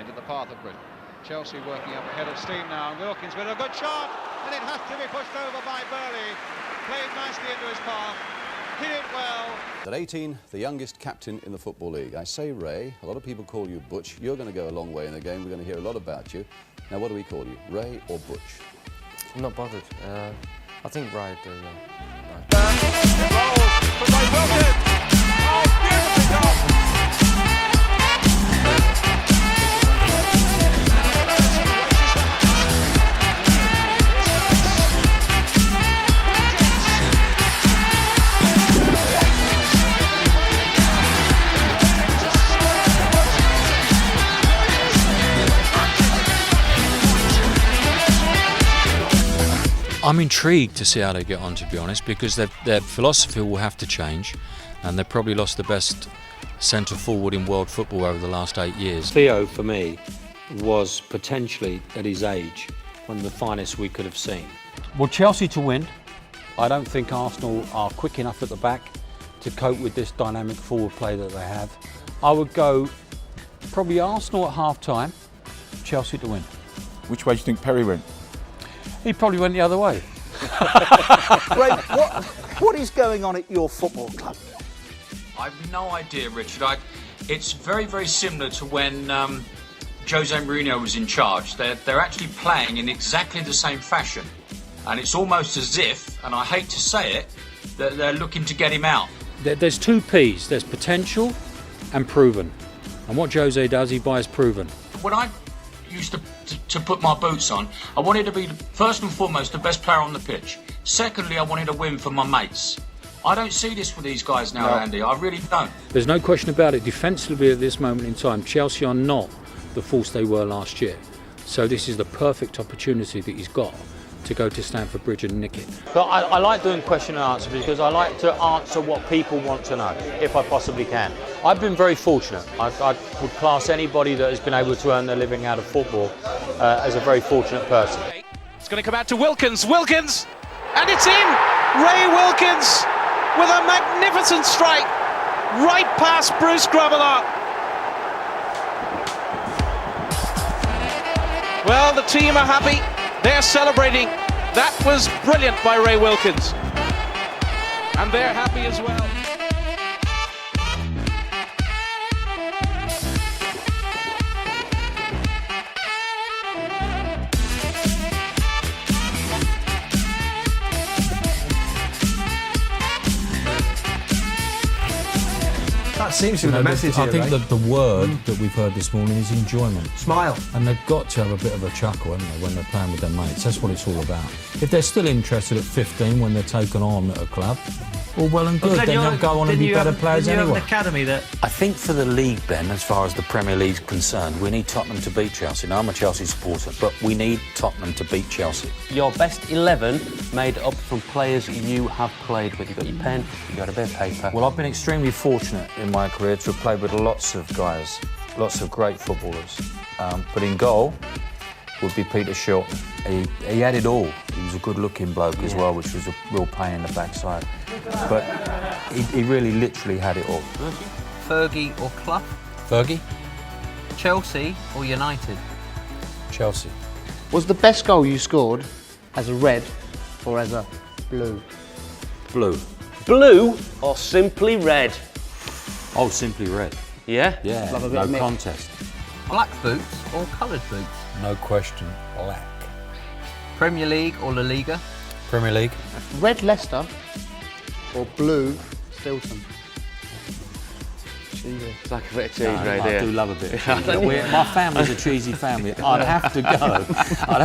into the path of Britain. Chelsea working up ahead of steam now, and Wilkins with a good shot, and it has to be pushed over by Burley. Played nicely into his path, hit it well. At 18, the youngest captain in the Football League. I say Ray, a lot of people call you Butch. You're going to go a long way in the game. We're going to hear a lot about you. Now, what do we call you, Ray or Butch? I'm not bothered. I think Ray would do, yeah. It rolls from Ray Wilkins. Oh, beautifully done. I'm intrigued to see how they get on, to be honest, because their philosophy will have to change, and they've probably lost the best centre forward in world football over the last 8 years. Theo, for me, was potentially, at his age, one of the finest we could have seen. Well, Chelsea to win. I don't think Arsenal are quick enough at the back to cope with this dynamic forward play that they have. I would go probably Arsenal at half-time, Chelsea to win. Which way do you think Perry went? He probably went the other way. Ray, what is going on at your football club? I've no idea, Richard. It's very, very similar to when Jose Mourinho was in charge. They're actually playing in exactly the same fashion. And it's almost as if, and I hate to say it, that they're looking to get him out. There's two P's. There's potential and proven. And what Jose does, he buys proven. When I used to put my boots on, I wanted to be, first and foremost, the best player on the pitch. Secondly, I wanted to win for my mates. I don't see this with these guys now, no. Andy. I really don't. There's no question about it. Defensively at this moment in time, Chelsea are not the force they were last year. So this is the perfect opportunity that he's got to go to Stamford Bridge and nick it. But I like doing question and answer because I like to answer what people want to know, if I possibly can. I've been very fortunate. I would class anybody that has been able to earn their living out of football as a very fortunate person. It's going to come out to Wilkins, and it's in! Ray Wilkins with a magnificent strike, right past Bruce Grobbelaar. Well, the team are happy. They're celebrating. That was brilliant by Ray Wilkins. And they're happy as well. That seems to be the message here, I think right? that the word that we've heard this morning is enjoyment. Smile. And they've got to have a bit of a chuckle, haven't they, when they're playing with their mates. That's what it's all about. If they're still interested at 15 when they're taken on at a club, all well and good, then they'll go on and be better players anyway. I think for the league, Ben, as far as the Premier League's concerned, we need Tottenham to beat Chelsea. Now, I'm a Chelsea supporter, but we need Tottenham to beat Chelsea. Your best 11 made up from players you have played with. You've got your pen, you've got a bit of paper. Well, I've been extremely fortunate in my career to have played with lots of guys, lots of great footballers. But in goal would be Peter Shilton. He had it all. He was a good-looking bloke as well, which was a real pain in the backside. But he really, literally had it all. Fergie or Clough? Fergie? Chelsea or United? Chelsea. Was the best goal you scored as a red or as a blue? Blue. Blue or simply red? Oh, simply red. Yeah? Yeah, Love a bit no of mix. contest. Black boots or coloured boots? No question, black. Premier League or La Liga? Premier League. Red Leicester or blue Stilton? It's like a bit of cheese right I there. do love a bit of cheese. My family's a cheesy family. I'd have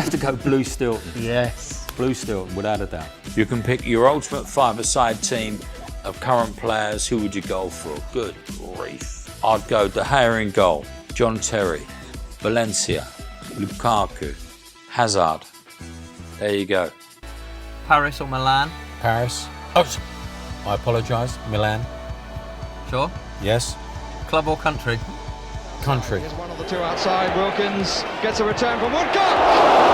to go blue Stilton. Yes. Blue Stilton, without a doubt. You can pick your ultimate five-a-side team of current players. Who would you go for? Good grief. I'd go De Gea in goal, John Terry, Valencia, Lukaku, Hazard. There you go. Paris or Milan? Paris. Oh, I apologise. Milan. Sure. Yes. Club or country? Country. Here's one of the two outside. Wilkins gets a return from Woodcock.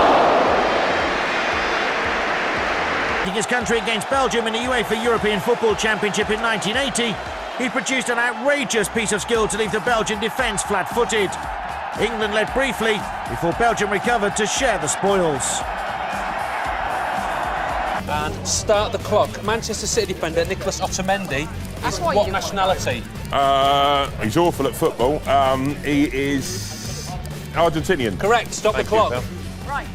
His country against Belgium in the UEFA European Football Championship in 1980, he produced an outrageous piece of skill to leave the Belgian defence flat-footed. England led briefly before Belgium recovered to share the spoils. And start the clock. Manchester City defender Nicholas Otamendi is what nationality? He's awful at football. He is Argentinian. Correct. Stop the clock. Right.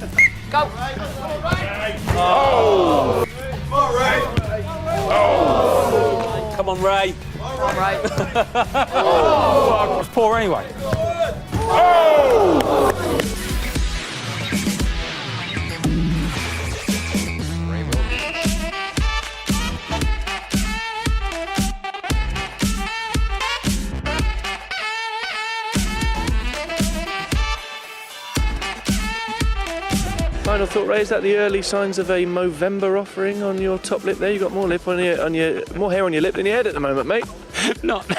Go. Oh! Oh! Come on, Ray. Come on, Ray. Oh, it's poor anyway. Oh! Final thought, Ray, is that the early signs of a Movember offering on your top lip there? You've got more lip on your more hair on your lip than your head at the moment, mate. Not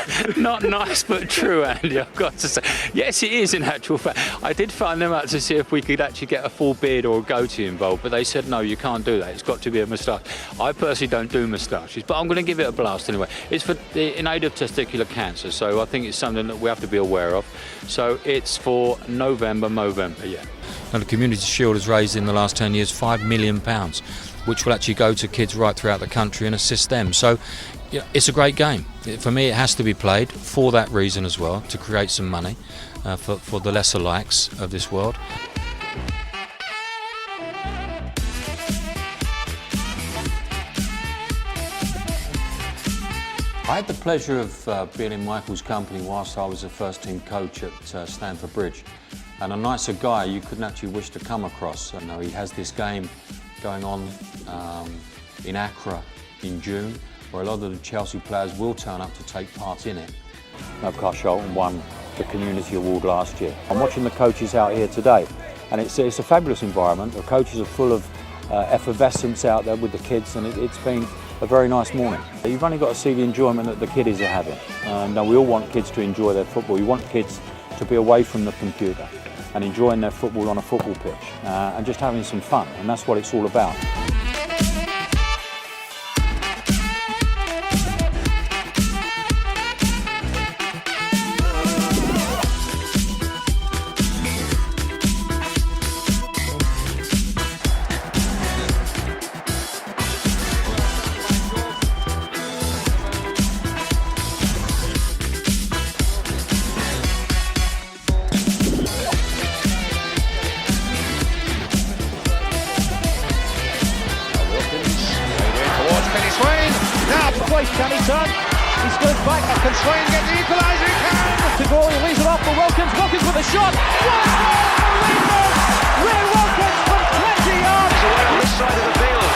nice, but true, Andy, I've got to say. Yes, it is in actual fact. I did find them out to see if we could actually get a full beard or a goatee involved, but they said, no, you can't do that. It's got to be a moustache. I personally don't do moustaches, but I'm going to give it a blast anyway. It's for in aid of testicular cancer, so I think it's something that we have to be aware of. So it's for Movember, yeah. Now, the Community Shield has raised in the last 10 years £5 million, which will actually go to kids right throughout the country and assist them. So yeah, it's a great game. For me, it has to be played for that reason as well, to create some money for the lesser likes of this world. I had the pleasure of being in Michael's company whilst I was a first-team coach at Stamford Bridge. And a nicer guy you couldn't actually wish to come across. I know he has this game going on in Accra in June, where a lot of the Chelsea players will turn up to take part in it. Sholton won the Community Award last year. I'm watching the coaches out here today, and it's a fabulous environment. The coaches are full of effervescence out there with the kids, and it's been a very nice morning. You've only got to see the enjoyment that the kiddies are having. Now, we all want kids to enjoy their football. We want kids to be away from the computer and enjoying their football on a football pitch and just having some fun, and that's what it's all about. Can he turn? He stood back. Can Swain get the equaliser? He can! To goal, he leaves it off for Wilkins. Wilkins with a shot. What a goal for Ray Wilkins from 20 yards. Away on this side of the field.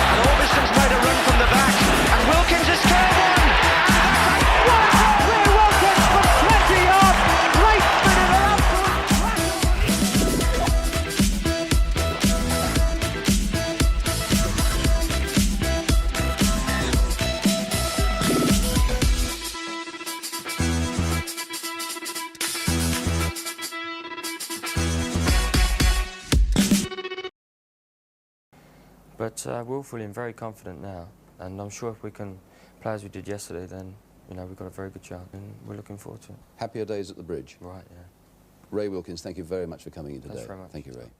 And Orbison's made a run from the back. And Wilkins has scored one. What a goal! Ray Wilkins from 20 yards. Right spin in an But we're all feeling very confident now, and I'm sure if we can play as we did yesterday, then we've got a very good chance, and we're looking forward to it. Happier days at the Bridge. Right, yeah. Ray Wilkins, thank you very much for coming in today. Thanks very much. Thank you, Ray.